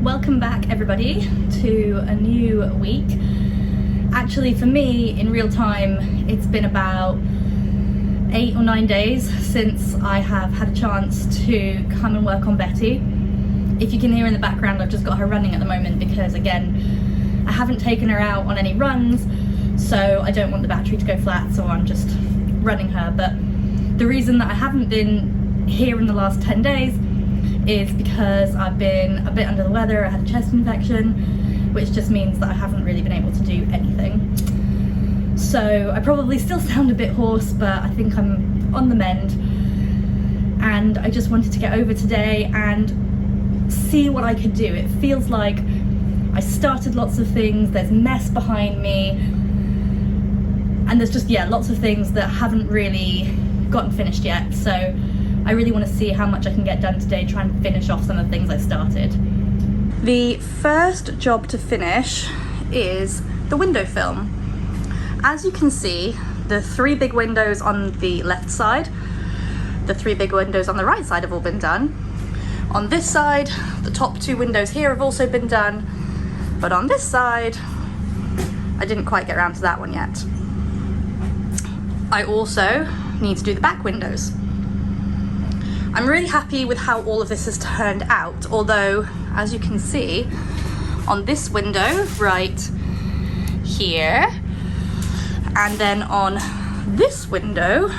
welcome back everybody to a new week. Actually, for me, in real time, it's been about 8 or 9 days since I have had a chance to come and work on Betty. If you can hear in the background, I've just got her running at the moment because, again, I haven't taken her out on any runs, so I don't want the battery to go flat, so I'm just running her. But the reason that I haven't been here in the last 10 days is because I've been a bit under the weather. I had a chest infection, which just means that I haven't really been able to do anything. So I probably still sound a bit hoarse, but I think I'm on the mend. And I just wanted to get over today and see what I could do. It feels like I started lots of things, there's mess behind me, and there's just, lots of things that haven't really gotten finished yet. So I really want to see how much I can get done today, try and finish off some of the things I started. The first job to finish is the window film. As you can see, the 3 big windows on the left side, the 3 big windows on the right side have all been done. On this side, the top 2 windows here have also been done, but on this side, I didn't quite get around to that one yet. I also need to do the back windows. I'm really happy with how all of this has turned out, although, as you can see, on this window right here, and then on this window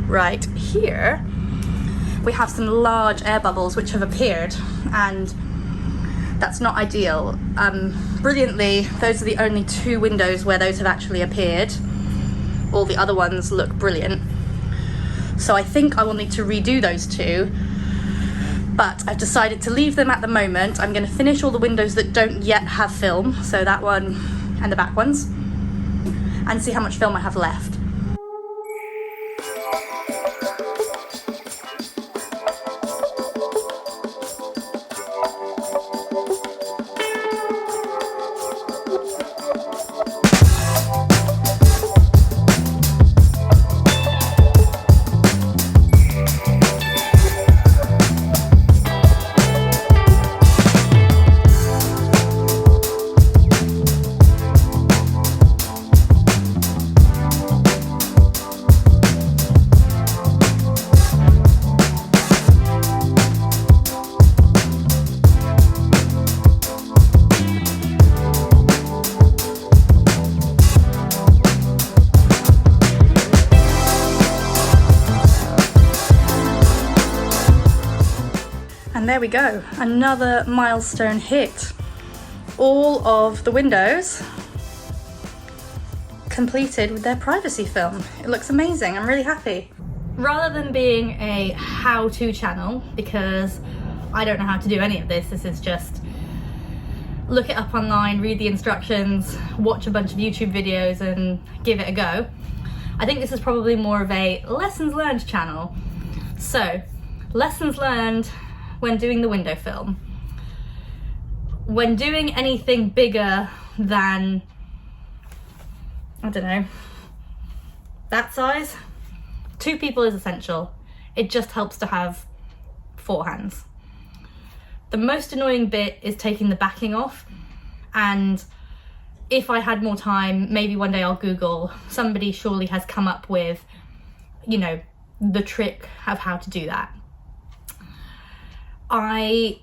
right here, we have some large air bubbles which have appeared, and that's not ideal. Brilliantly, those are the only 2 windows where those have actually appeared. All the other ones look brilliant. So I think I will need to redo those 2, but I've decided to leave them at the moment. I'm going to finish all the windows that don't yet have film, so that one and the back ones, and see how much film I have left. And there we go, another milestone hit. All of the windows completed with their privacy film. It looks amazing, I'm really happy. Rather than being a how-to channel, because I don't know how to do any of this, this is just look it up online, read the instructions, watch a bunch of YouTube videos and give it a go. I think this is probably more of a lessons learned channel. So, lessons learned when doing the window film. When doing anything bigger than, I don't know, that size, 2 people is essential. It just helps to have 4 hands. The most annoying bit is taking the backing off, and if I had more time, maybe one day I'll Google. Somebody surely has come up with, the trick of how to do that. I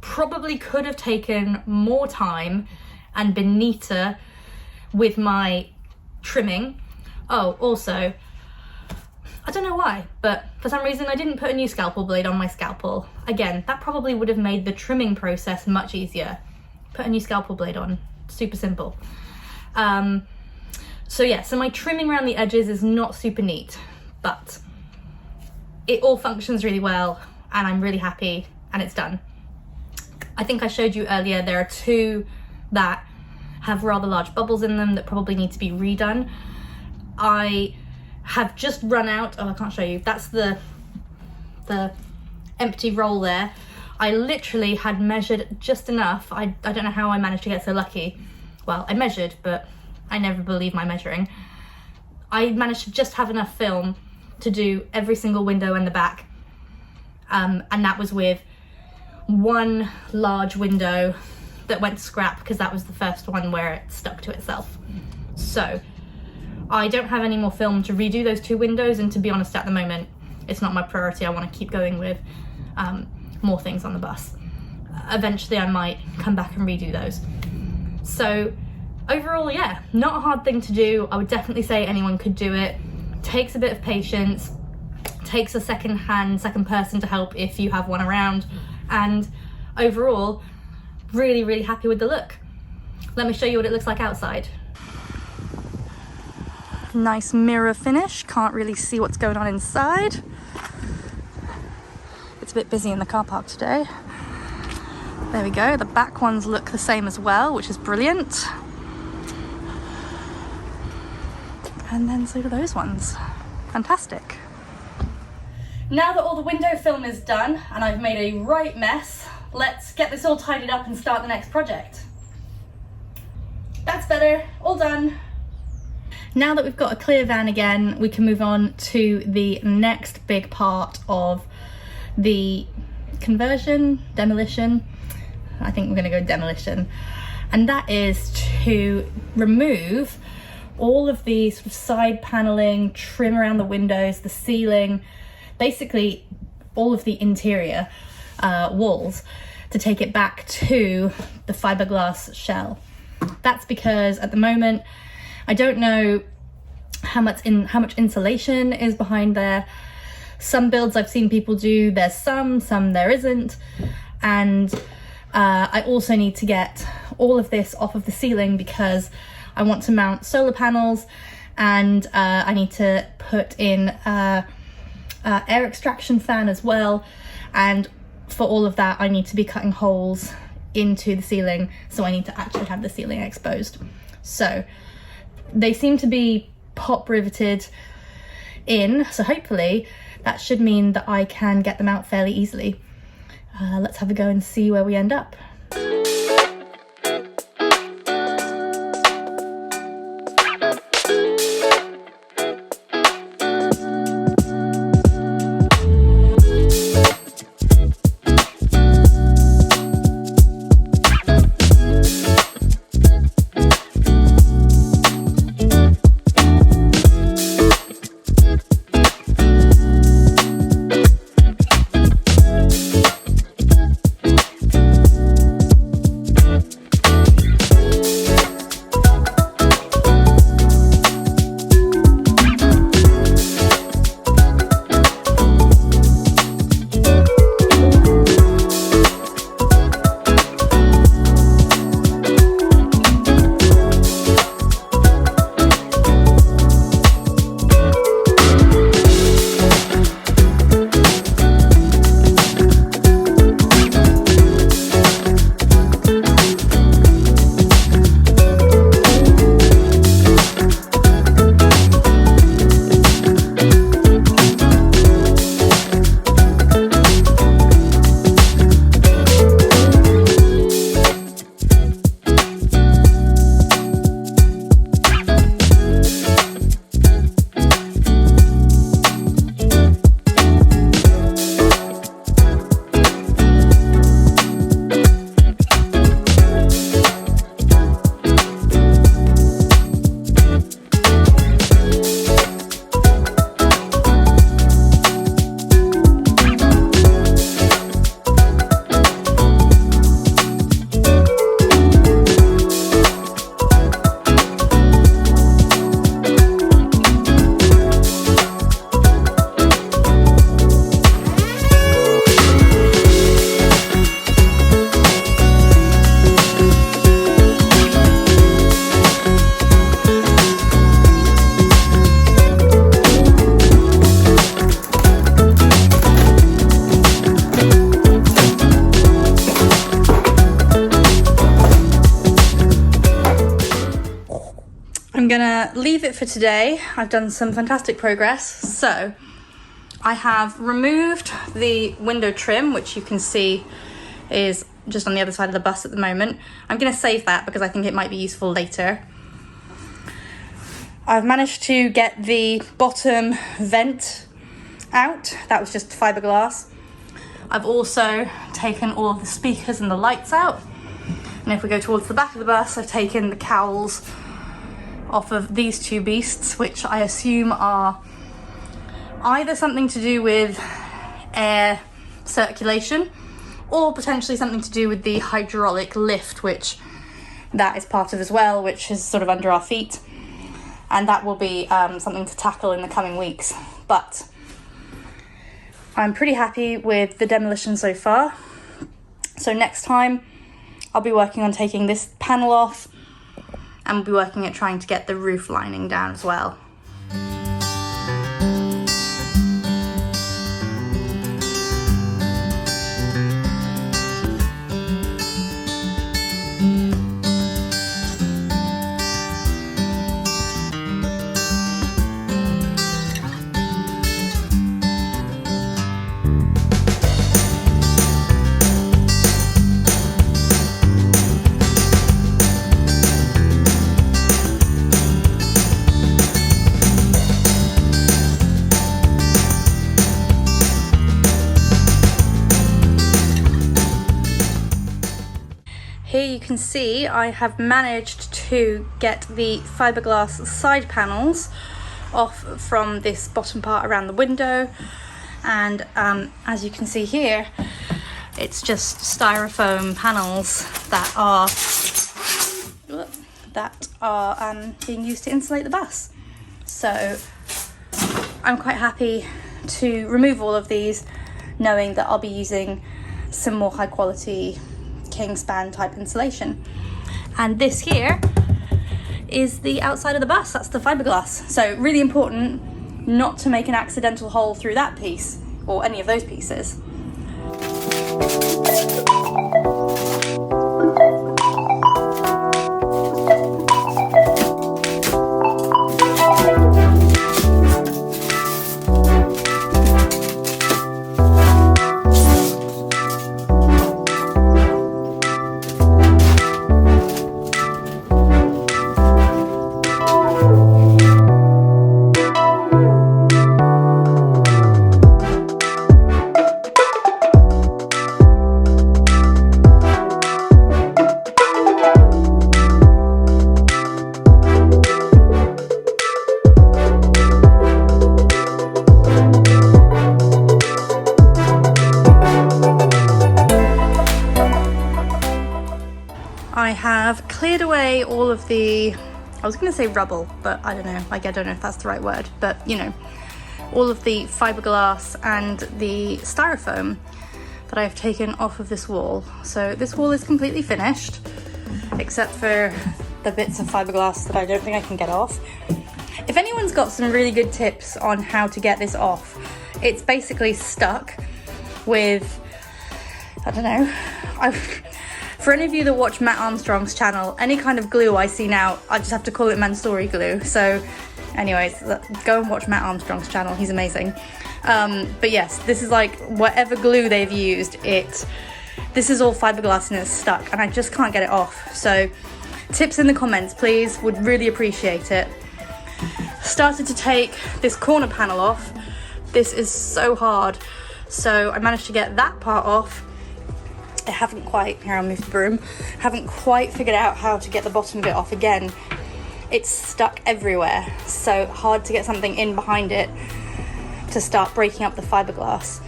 probably could have taken more time and been neater with my trimming. Oh, also, I don't know why, but for some reason I didn't put a new scalpel blade on my scalpel. Again, that probably would have made the trimming process much easier. Put a new scalpel blade on, super simple. So my trimming around the edges is not super neat, but it all functions really well, and I'm really happy, and it's done. I think I showed you earlier, there are 2 that have rather large bubbles in them that probably need to be redone. I have just run out, I can't show you, that's the empty roll there. I literally had measured just enough. I don't know how I managed to get so lucky. Well, I measured, but I never believe my measuring. I managed to just have enough film to do every single window in the back, and that was with one large window that went to scrap because that was the first one where it stuck to itself. So I don't have any more film to redo those 2 windows, and to be honest, at the moment it's not my priority. I want to keep going with more things on the bus. Eventually I might come back and redo those. So overall, yeah, not a hard thing to do. I would definitely say anyone could do it. Takes a bit of patience, takes a second person to help if you have one around, and overall really, really happy with the look. Let me show you what it looks like outside. Nice mirror finish, can't really see what's going on inside. It's a bit busy in the car park today. There we go, the back ones look the same as well, which is brilliant. And then so do those ones. Fantastic. Now that all the window film is done and I've made a right mess, let's get this all tidied up and start the next project. That's better, all done. Now that we've got a clear van again, we can move on to the next big part of the conversion, demolition. I think we're gonna go demolition. And that is to remove all of the sort of side paneling, trim around the windows, the ceiling, basically all of the interior walls, to take it back to the fiberglass shell. That's because at the moment, I don't know how much insulation is behind there. Some builds I've seen people do, there's some there isn't. And I also need to get all of this off of the ceiling because I want to mount solar panels, and I need to put in air extraction fan as well. And for all of that, I need to be cutting holes into the ceiling, so I need to actually have the ceiling exposed. So they seem to be pop riveted in, so hopefully that should mean that I can get them out fairly easily. Let's have a go and see where we end up. I'm gonna leave it for today. I've done some fantastic progress. So I have removed the window trim, which you can see is just on the other side of the bus at the moment. I'm gonna save that because I think it might be useful later. I've managed to get the bottom vent out. That was just fiberglass. I've also taken all of the speakers and the lights out. And if we go towards the back of the bus, I've taken the cowls off of these two beasts, which I assume are either something to do with air circulation or potentially something to do with the hydraulic lift, which that is part of as well, which is sort of under our feet. And that will be something to tackle in the coming weeks. But I'm pretty happy with the demolition so far. So next time I'll be working on taking this panel off, and we'll be working at trying to get the roof lining down as well. Here you can see I have managed to get the fiberglass side panels off from this bottom part around the window, and as you can see here, it's just styrofoam panels that are being used to insulate the bus. So I'm quite happy to remove all of these, knowing that I'll be using some more high quality Kingspan type insulation. And this here is the outside of the bus, that's the fiberglass. So really important not to make an accidental hole through that piece or any of those pieces. I have cleared away all of the, I was going to say rubble, but I don't know, I don't know if that's the right word, but you know, all of the fiberglass and the styrofoam that I've taken off of this wall. So this wall is completely finished, except for the bits of fiberglass that I don't think I can get off. If anyone's got some really good tips on how to get this off, it's basically stuck with, I don't know, for any of you that watch Matt Armstrong's channel, any kind of glue I see now, I just have to call it Mansouri glue. So anyways, go and watch Matt Armstrong's channel, he's amazing. But yes, this is like whatever glue they've used, this is all fiberglass and it's stuck and I just can't get it off. So tips in the comments, please, would really appreciate it. Started to take this corner panel off. This is so hard. So I managed to get that part off. I haven't quite, here I'll move the broom, haven't quite figured out how to get the bottom bit off again. It's stuck everywhere, so hard to get something in behind it to start breaking up the fiberglass.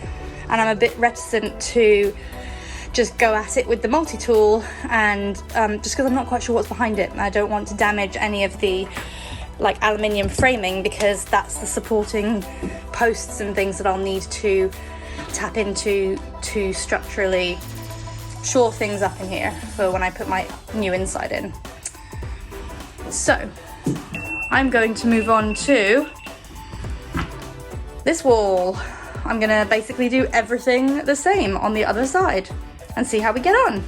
And I'm a bit reticent to just go at it with the multi-tool, and just because I'm not quite sure what's behind it. I don't want to damage any of the like aluminium framing, because that's the supporting posts and things that I'll need to tap into to structurally shore things up in here for when I put my new inside in. So I'm going to move on to this wall. I'm gonna basically do everything the same on the other side and see how we get on.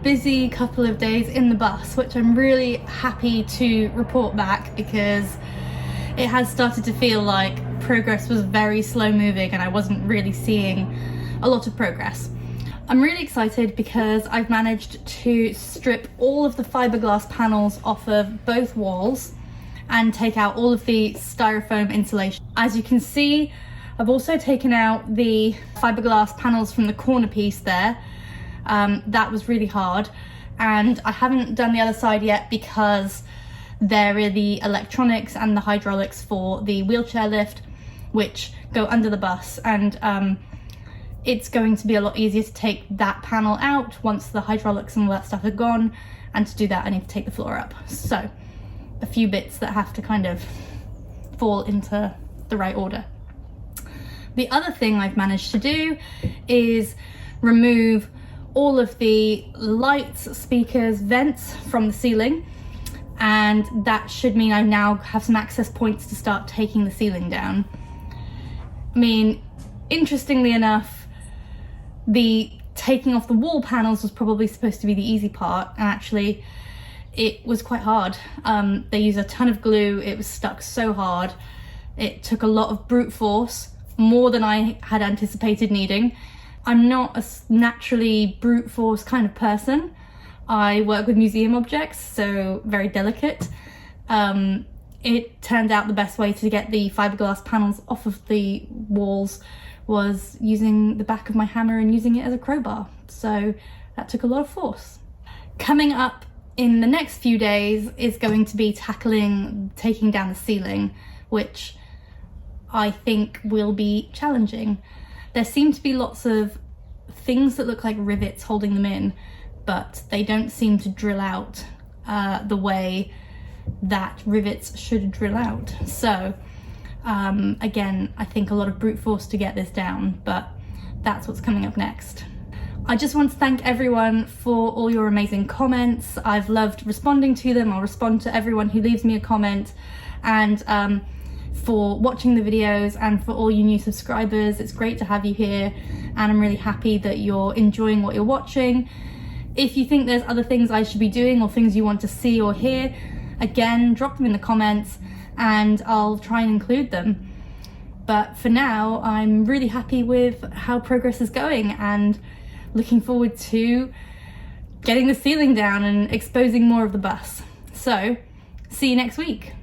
busy couple of days in the bus, which I'm really happy to report back, because it has started to feel like progress was very slow moving and I wasn't really seeing a lot of progress. I'm really excited because I've managed to strip all of the fiberglass panels off of both walls and take out all of the styrofoam insulation. As you can see, I've also taken out the fiberglass panels from the corner piece there. That was really hard, and I haven't done the other side yet because there are the electronics and the hydraulics for the wheelchair lift, which go under the bus, and it's going to be a lot easier to take that panel out once the hydraulics and all that stuff are gone, and to do that I need to take the floor up. So a few bits that have to kind of fall into the right order. The other thing I've managed to do is remove all of the lights, speakers, vents from the ceiling, and that should mean I now have some access points to start taking the ceiling down. I mean, interestingly enough, the taking off the wall panels was probably supposed to be the easy part, and actually it was quite hard. They used a ton of glue, it was stuck so hard. It took a lot of brute force, more than I had anticipated needing. I'm not a naturally brute force kind of person. I work with museum objects, so very delicate. It turned out the best way to get the fiberglass panels off of the walls was using the back of my hammer and using it as a crowbar. So that took a lot of force. Coming up in the next few days is going to be taking down the ceiling, which I think will be challenging. There seem to be lots of things that look like rivets holding them in, but they don't seem to drill out the way that rivets should drill out. So again, I think a lot of brute force to get this down, but that's what's coming up next. I just want to thank everyone for all your amazing comments. I've loved responding to them. I'll respond to everyone who leaves me a comment, and for watching the videos, and for all you new subscribers. It's great to have you here, and I'm really happy that you're enjoying what you're watching. If you think there's other things I should be doing or things you want to see or hear, again, drop them in the comments and I'll try and include them. But for now, I'm really happy with how progress is going and looking forward to getting the ceiling down and exposing more of the bus. So, see you next week.